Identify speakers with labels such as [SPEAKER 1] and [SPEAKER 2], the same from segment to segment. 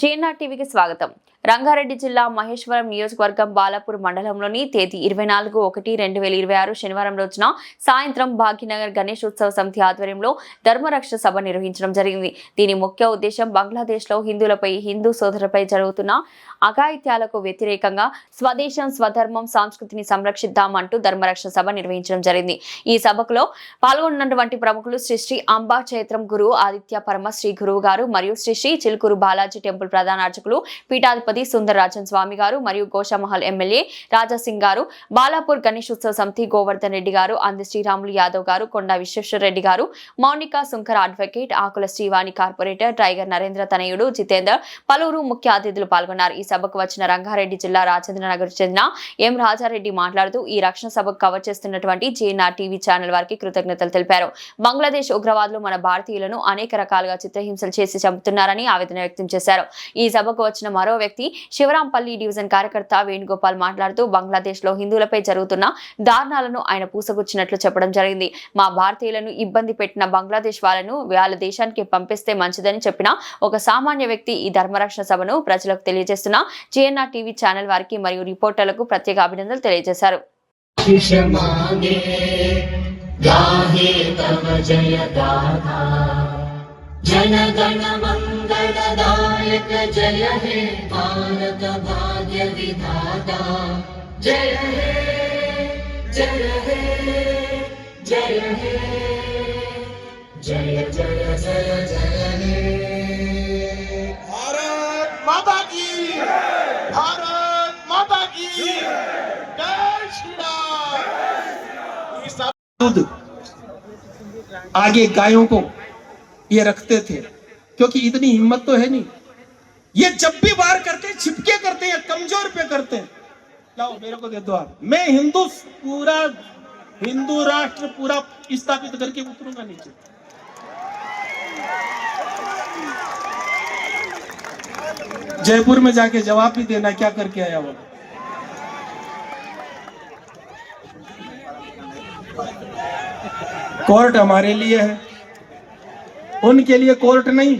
[SPEAKER 1] JNR టీవీకి స్వాగతం. రంగారెడ్డి జిల్లా మహేశ్వరం నియోజకవర్గం బాలాపూర్ మండలంలోని తేదీ 24/1/2026 శనివారం రోజున సాయంత్రం భాగ్యనగర్ గణేశోత్సవ సమితి ఆధ్వర్యంలో ధర్మరక్ష సభ నిర్వహించడం జరిగింది. దీని ముఖ్య ఉద్దేశం బంగ్లాదేశ్లో హిందువులపై, హిందూ సోదరులపై జరుగుతున్న అఘాయిత్యాలకు వ్యతిరేకంగా స్వదేశం, స్వధర్మం, సంస్కృతిని సంరక్షిద్దామంటూ ధర్మరక్ష సభ నిర్వహించడం జరిగింది. ఈ సభలో పాల్గొన్నటువంటి ప్రముఖులు శ్రీ అంబా క్షేత్రం గురువు ఆదిత్య పరమ శ్రీ గురువు గారు మరియు శ్రీ చిలుకూరు బాలాజీ టెంపుల్ ప్రధాన అర్చకులు పీఠాధిపతి సుందరరాజన్ స్వామి గారు మరియు గోషామహల్ ఎమ్మెల్యే రాజాసింగ్ గారు, బాలాపూర్ గణేశోత్సవ సమితి గోవర్ధన్ రెడ్డి గారు, అంది శ్రీరాములు యాదవ్ గారు, కొండా విశ్వేశ్వర రెడ్డి గారు, మౌనిక సుంకర అడ్వకేట్, ఆకుల శ్రీవాణి కార్పొరేటర్, టైగర్ నరేంద్ర తనయుడు జితేందర్, పలువురు ముఖ్య అతిథులు పాల్గొన్నారు. ఈ సభకు వచ్చిన రంగారెడ్డి జిల్లా రాజేంద్రనగర్ చెందిన ఎం రాజారెడ్డి మాట్లాడుతూ ఈ రక్షణ సభకు కవర్ చేస్తున్నటువంటి జేఎన్ఆర్ టీవీ ఛానల్ వారికి కృతజ్ఞతలు తెలిపారు. బంగ్లాదేశ్ ఉగ్రవాదులు మన భారతీయులను అనేక రకాలుగా చిత్రహింసలు చేసి చంపుతున్నారని ఆవేదన వ్యక్తం చేశారు. ఈ సభకు వచ్చిన మరో వ్యక్తి శివరాంపల్లి డివిజన్ కార్యకర్త వేణుగోపాల్ మాట్లాడుతూ బంగ్లాదేశ్ లో హిందువులపై జరుగుతున్న దారుణాలను ఆయన పూసగుచ్చినట్లు చెప్పడం జరిగింది. మా భారతీయులను ఇబ్బంది పెట్టిన బంగ్లాదేశ్ వాళ్ళను వాళ్ళ దేశానికి పంపిస్తే మంచిదని చెప్పిన ఒక సామాన్య వ్యక్తి ఈ ధర్మరక్షణ సభను ప్రజలకు తెలియజేస్తున్న జేఎన్ఆర్ టీవీ ఛానల్ వారికి మరియు రిపోర్టర్లకు ప్రత్యేక అభినందనలు తెలియజేశారు.
[SPEAKER 2] जनगण मंगलदायक जय हे भारत भाग्य विधाता जय हे जय हे जय हे जय जय जय जय हे
[SPEAKER 3] भारत माता की जय श्री राम। आगे गायों को ये रखते थे क्योंकि इतनी हिम्मत तो है नहीं, ये जब भी वार करते छिपके करते हैं, कमजोर पे करते हैं। लाओ मेरे को दे दो आप, मैं पूरा हिंदू राष्ट्र पूरा स्थापित करके उतरूंगा नीचे। जयपुर में जाके जवाब भी देना क्या करके आया वो। कोर्ट हमारे लिए है, उनके लिए कोर्ट नहीं।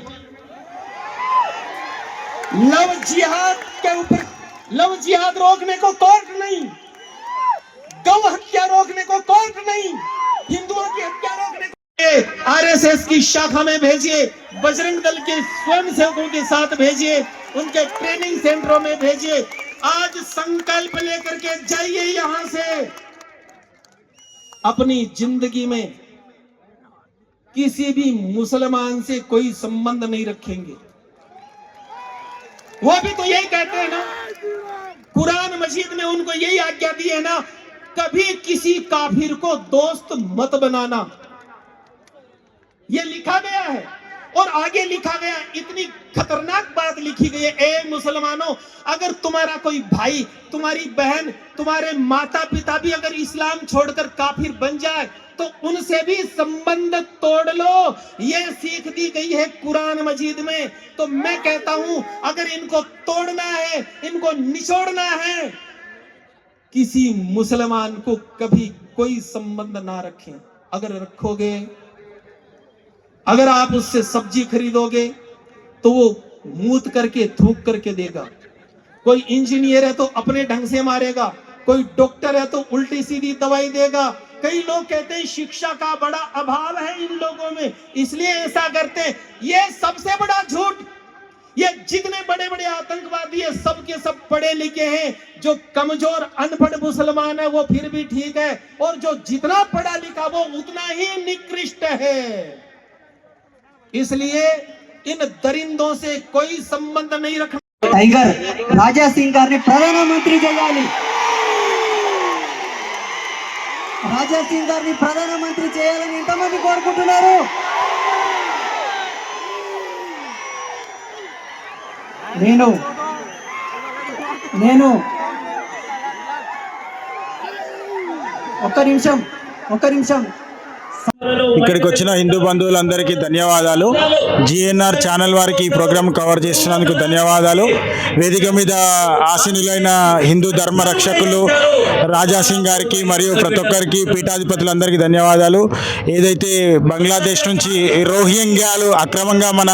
[SPEAKER 3] लव जिहाद के ऊपर, लव जिहाद रोकने को कोर्ट नहीं, गौ हत्या रोकने को कोर्ट नहीं, हिंदुओं की हत्या रोकने को आरएसएस की शाखा में भेजिए, बजरंग दल के स्वयंसेवकों के साथ भेजिए, उनके ट्रेनिंग सेंटरों में भेजिए। आज संकल्प लेकर के जाइए यहां से, अपनी जिंदगी में किसी भी मुसलमान से कोई संबंध नहीं रखेंगे। वो भी तो यही कहते हैं ना, कुरान मजीद में उनको यही आज्ञा दी है ना, कभी किसी काफिर को दोस्त मत बनाना, ये लिखा गया है। और आगे लिखा गया, इतनी खतरनाक बात लिखी गई है, ए मुसलमानों, अगर तुम्हारा कोई भाई, तुम्हारी बहन, तुम्हारे माता पिता भी अगर इस्लाम छोड़कर काफिर बन जाए तो उनसे भी संबंध तोड़ लो, ये सीख दी गई है कुरान मजीद में। तो मैं कहता हूं, अगर इनको तोड़ना है, इनको निचोड़ना है, किसी मुसलमान को कभी कोई संबंध ना रखें। अगर रखोगे, अगर आप उससे सब्जी खरीदोगे तो वो मूत करके थूक करके देगा, कोई इंजीनियर है तो अपने ढंग से मारेगा, कोई डॉक्टर है तो उल्टी सीधी दवाई देगा। कई लोग कहते हैं शिक्षा का बड़ा अभाव है इन लोगों में, इसलिए ऐसा करते हैं। ये सबसे बड़ा झूठ। ये जितने बड़े बड़े आतंकवादी है, सब के सब पढ़े लिखे हैं। जो कमजोर अनपढ़ मुसलमान है वो फिर भी ठीक है, और जो जितना पढ़ा लिखा वो उतना ही निकृष्ट है। इसलिए इन दरिंदों से कोई संबंध नहीं रखना।
[SPEAKER 4] टाइगर राजा सिंह गारिని ప్రధానమంత్రి చేయాలి, రాజా సింగ్ గారిని ప్రధానమంత్రి చేయాలని ఎంతమంది కోరుకుంటున్నారు? నేను ఒక్క నిమిషం
[SPEAKER 5] ఇక్కడికి వచ్చిన హిందూ బంధువులందరికీ ధన్యవాదాలు. జిఎన్ఆర్ ఛానల్ వారికి ఈ ప్రోగ్రాం కవర్ చేస్తున్నందుకు ధన్యవాదాలు. వేదిక మీద ఆసీనులైన హిందూ ధర్మ రక్షకులు రాజా సింగ్ గారికి మరియు ప్రతి ఒక్కరికి పీఠాధిపతులందరికీ ధన్యవాదాలు. ఏదైతే బంగ్లాదేశ్ నుంచి రోహింగ్యాలు అక్రమంగా మన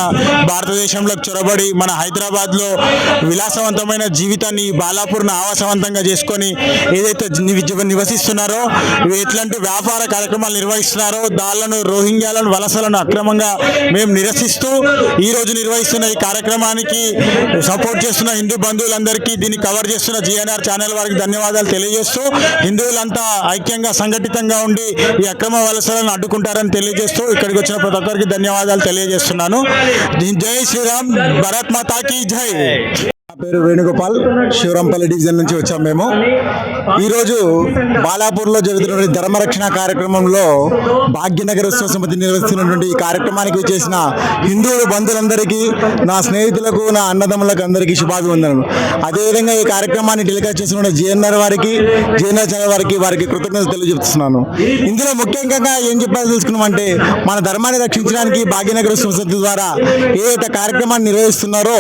[SPEAKER 5] భారతదేశంలోకి చొరబడి మన హైదరాబాద్లో విలాసవంతమైన జీవితాన్ని బాలాపూర్ను ఆవాసవంతంగా చేసుకొని ఏదైతే నివసిస్తున్నారో, ఎట్లాంటి వ్యాపార కార్యక్రమాలు నిర్వహిస్తున్నారో దాళ్లను రోహింగ్యాలను వలసలను అక్రమంగా మేము నిరసిస్తూ ఈరోజు నిర్వహిస్తున్న ఈ కార్యక్రమానికి సపోర్ట్ చేస్తున్న హిందూ బంధువులందరికీ, దీన్ని కవర్ చేస్తున్న జిఎన్ఆర్ ఛానల్ వారికి ధన్యవాదాలు తెలియజేస్తూ, హిందువులంతా ఐక్యంగా సంఘటితంగా ఉండి ఈ అక్రమ వలసలను అడ్డుకుంటారని తెలియజేస్తూ ఇక్కడికి వచ్చిన ప్రతి ఒక్కరికి ధన్యవాదాలు తెలియజేస్తున్నాను. జై శ్రీరామ్, భారత్ మాతా కీ జై. నా పేరు వేణుగోపాల్, శివరాంపల్లి డివిజన్ నుంచి వచ్చాం మేము. ఈరోజు బాలాపూర్లో జరుగుతున్న ధర్మరక్షణ కార్యక్రమంలో భాగ్యనగర్ ఉత్సవ సమితి నిర్వహిస్తున్నటువంటి ఈ కార్యక్రమానికి వచ్చేసిన హిందూ బంధువులందరికీ, నా స్నేహితులకు, నా అన్నదమ్ములకు అందరికీ శుభాభివందనలు. అదేవిధంగా ఈ కార్యక్రమాన్ని టెలికాస్ట్ చేస్తున్న జిఎన్ఆర్ వారికి, జిఎన్ఆర్ ఛానల్ వారికి కృతజ్ఞతలు తెలియజేస్తున్నాను. ఇందులో ముఖ్యంగా ఏం చెప్పాలో తెలుసుకున్నామంటే, మన ధర్మాన్ని రక్షించడానికి భాగ్యనగర్ ఉత్సవ సమితి ద్వారా ఏదైతే కార్యక్రమాన్ని నిర్వహిస్తున్నారో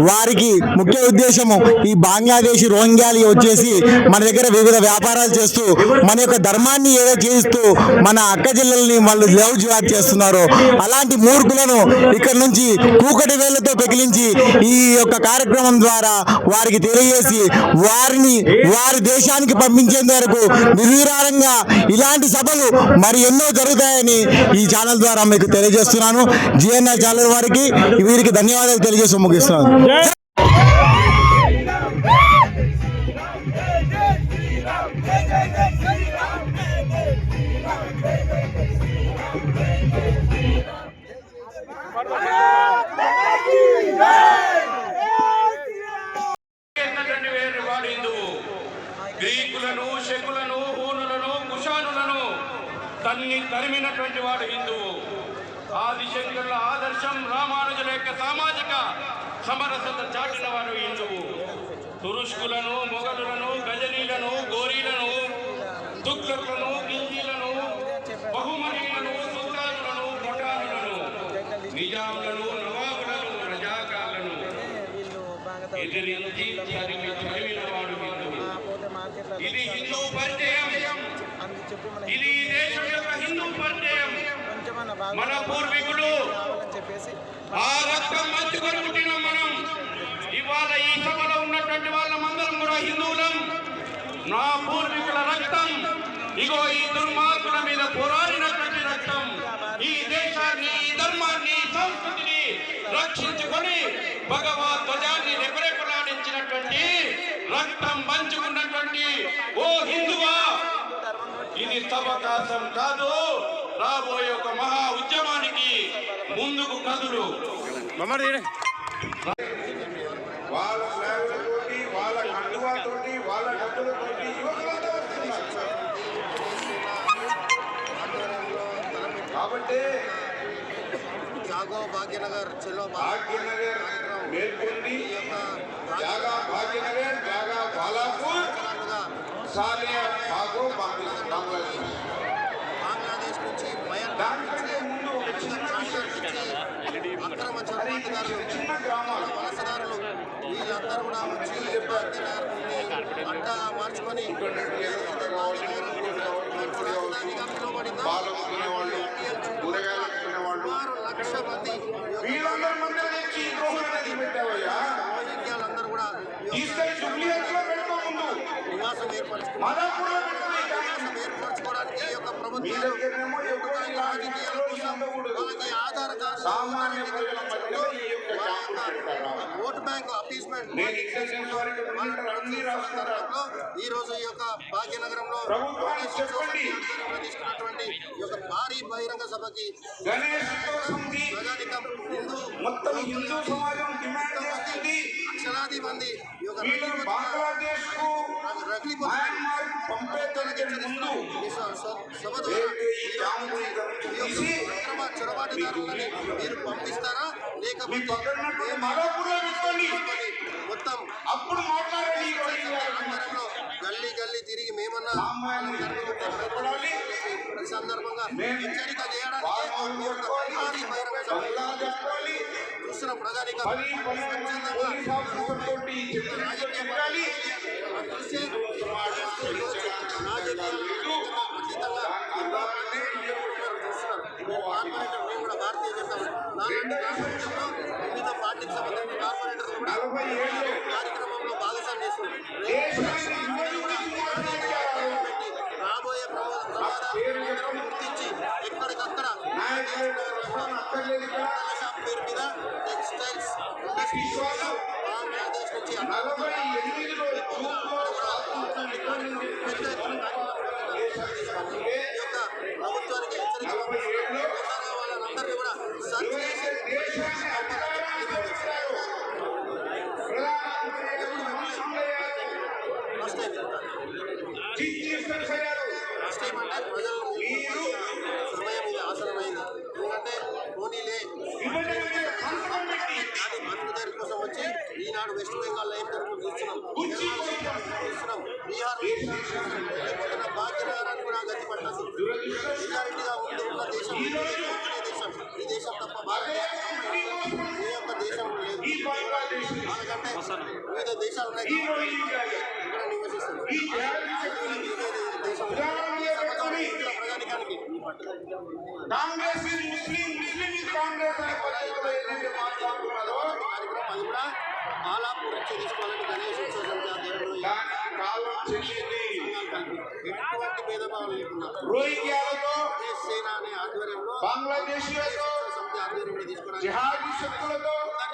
[SPEAKER 5] వారికి ముఖ్య ఉద్దేశము ఈ బంగ్లాదేశ్ రోహింగ్యాలు వచ్చేసి మన దగ్గర వివిధ వ్యాపారాలు చేస్తూ మన యొక్క ధర్మాన్ని ఏదో చేస్తూ మన అక్క జిల్లల్ని వాళ్ళు లవ్ జిహాద్ చేస్తున్నారో అలాంటి మూర్ఖులను ఇక్కడ నుంచి కూకటి వేళ్లతో పెకిలించి ఈ యొక్క కార్యక్రమం ద్వారా వారికి తెలియజేసి వారి దేశానికి పంపించేంత వరకు నిర్విరాళంగా ఇలాంటి సభలు మరి ఎన్నో జరుగుతాయని ఈ ఛానల్ ద్వారా మీకు తెలియజేస్తున్నాను. జిఎన్ఆర్ ఛానల్ వారికి వీరికి ధన్యవాదాలు తెలియజేస్తూ ముగిస్తున్నాను.
[SPEAKER 6] గ్రీకులను, శకులను, హూనులను, కుషానులను తరిమినటువంటి వాడు హిందువు. ఆదిశంకరుల ఆదర్శం, రామానుజుల యొక్క సామాజిక సమరసత చాటిన వాడు హిందువు. తురుష్కులను, మొఘలులను, గజనీలను, గోరీలను, తుగ్లకులను, గిల్జీలను, బహుమనీయులను, సుల్తానులను, పఠానులను, నిజాములను, నవాబులను, రజాకాలను ఎదిరించి తరిమిన వాడు హిందువు. ఇది హిందూ పరిచయం, ఇది ఈ దేశం యొక్క హిందూ పరిచయం. మన పూర్వీకులు ఆ రక్తం మంచుకొని పుట్టిన మనం ఇవాళ ఈ సభలో ఉన్నటువంటి వాళ్ళమందరం కూడా హిందువులం. నా పూర్వీకుల రక్తం ఇగో ఈ దుర్మార్గుల మీద పోరాడినటువంటి రక్తం. ఈ దేశాన్ని, ఈ ధర్మాన్ని, సంస్కృతిని రక్షించుకొని భగవద్ ధ్వజాన్ని రెపరెపలాడించినటువంటి రక్తం పంచుకున్నటువంటి ఓ హిందువా, ఇది సవకాశం కాదు. రాబోయే ఒక మహా ఉద్యమానికి ముందుకు కదులు. వాళ్ళ సేవలతోటి, వాళ్ళ కండువాతోటి, వాళ్ళ డబ్బులతోటి యువకులంతా వస్తున్నారు. కాబట్టి
[SPEAKER 7] జాగో భాగ్యనగర్ చెలో
[SPEAKER 6] భాగ్యనగర్ మేల్కొంది, జాగా భాగ్యనగర్, జాగా బాలాపూర్, సాలియా భాగో బంగ్లాదేశ్.
[SPEAKER 7] బంగ్లాదేశ్ నుంచి
[SPEAKER 6] దానికంటే ముందు ఒక చిన్న
[SPEAKER 7] అక్రమ చొరబాటుదారులు,
[SPEAKER 6] చిన్న గ్రామాలు
[SPEAKER 7] వలసదారులు వీళ్ళందరూ కూడా వచ్చి భాగ్యనగర్ని అడ్డ మార్చుకొని రాజధానిగా పిలువబడింది.
[SPEAKER 6] పాలకునేవాళ్ళు, కూరగాయలు కొనేవాళ్ళు,
[SPEAKER 7] 6 లక్షల మంది
[SPEAKER 6] వీళ్ళందరి మధ్య నుంచి ఈ ద్రోహం అనేది పెట్టావయ్యా.
[SPEAKER 7] రోహింగ్యాలందరూ కూడా
[SPEAKER 6] తీసుకెళ్లి జుబ్లీహిల్స్లో పెట్టుకో, ముందు
[SPEAKER 7] నివాసం ఏర్పరచుకున్నారు.
[SPEAKER 6] మాదాపూర్లో పెట్టుకో.
[SPEAKER 7] ఏర్పరచుకోవడానికి ఈ యొక్క
[SPEAKER 6] మీ
[SPEAKER 7] ప్రభుత్వం
[SPEAKER 6] దగ్గరేమో ఎక్కువ
[SPEAKER 7] రాజకీయాల కోసం వాళ్ళకి ఆధార్ కార్డు,
[SPEAKER 6] సామాన్య ప్రజల మధ్యలో ఈ యొక్క క్యాంపులు పెడతారా?
[SPEAKER 7] ఓటు బ్యాంక్ అపీస్మెంట్
[SPEAKER 6] నేను ఇంటెలిజెన్స్ వారికి అన్ని రాస్తున్నారా?
[SPEAKER 7] ఈ రోజు ఈ యొక్క భాగ్యనగరంలో
[SPEAKER 6] ప్రభుత్వానికి చెప్పండి,
[SPEAKER 7] తీసుకున్నటువంటి ఈ యొక్క భారీ బహిరంగ సభకి
[SPEAKER 6] గణేష్ సమితి
[SPEAKER 7] ప్రజానికం హిందూ
[SPEAKER 6] మొత్తం హిందూ సమాజం డిమాండ్ చేస్తుంది.
[SPEAKER 7] లక్షలాది మంది ఈ యొక్క
[SPEAKER 6] వీళ్ళని బంగ్లాదేశ్ కు, మయన్మార్ పంపేదానికి ముందు
[SPEAKER 7] చొరబాటుదారులని మీరు పంపిస్తారా, లేకపోతే మొత్తం
[SPEAKER 6] అప్పుడు మాట్లాడండి.
[SPEAKER 7] గల్లీ తిరిగి మేమన్నా ఈ సందర్భంగా హెచ్చరిక చేయడానికి భారీ బహిరంగ సభ చూసిన ప్రజానికం కార్పొరేటర్ కూడా భారతీయ జనతా వివిధ పార్టీకి సంబంధించిన కార్పొరేటర్లు కూడా కార్యక్రమంలో భాగస్వామ్యం చేస్తున్నారు. రాబోయే ప్రమాదాలను గుర్తించి ఎక్కడికక్కడ షాప్ పేరు మీద టెక్స్టైల్స్ ఇండస్ట్రీస్ బంగ్లాదేశ్ నుంచి ఈ యొక్క ప్రభుత్వానికి హెచ్చరిక వాళ్ళందరినీ కూడా సర్చ్ చేసి ఫస్ట్ టైం అంటే ప్రజలు సమయం ఇది ఆసనమైంది. ఎందుకంటే పోనీలే కానీ మనుగడ కోసం వచ్చి ఈనాడు వెస్ట్ బెంగాల్లో ఏం జరుగుతుందో చూస్తున్నాం. బీహార్ భాగ్యనగరాన్ని కూడా గతి పట్టదు. మెజారిటీగా ఉన్న దేశం ఈ దేశం తప్ప భారతదేశం ఏ ఒక్క దేశం లేదు. ఎందుకంటే వివిధ దేశాలు ఉన్నాయి ఇక్కడ నివసిస్తుంది దేశం ప్రజానికానికి
[SPEAKER 6] కాంగ్రెస్ ముస్లిం కాంగ్రెస్ అనే పద్ధతిలో ఏదైతే మాట్లాడుతున్నారో
[SPEAKER 7] కార్యక్రమం అది కూడా బాలాపూర్ నుంచి తీసుకోవాలని గణేష్ ఉత్సవ సమితి
[SPEAKER 6] కాలం చెల్లింది.
[SPEAKER 7] ఎటువంటి భేదభావం లేకుండా
[SPEAKER 6] రోహింగ్యాలతో
[SPEAKER 7] సేన అనే ఆధ్వర్యంలో
[SPEAKER 6] బంగ్లాదేశీలతో
[SPEAKER 7] సమితి ఆధ్వర్యంలో తీసుకోవడానికి
[SPEAKER 6] జిహాదీ శక్తులతో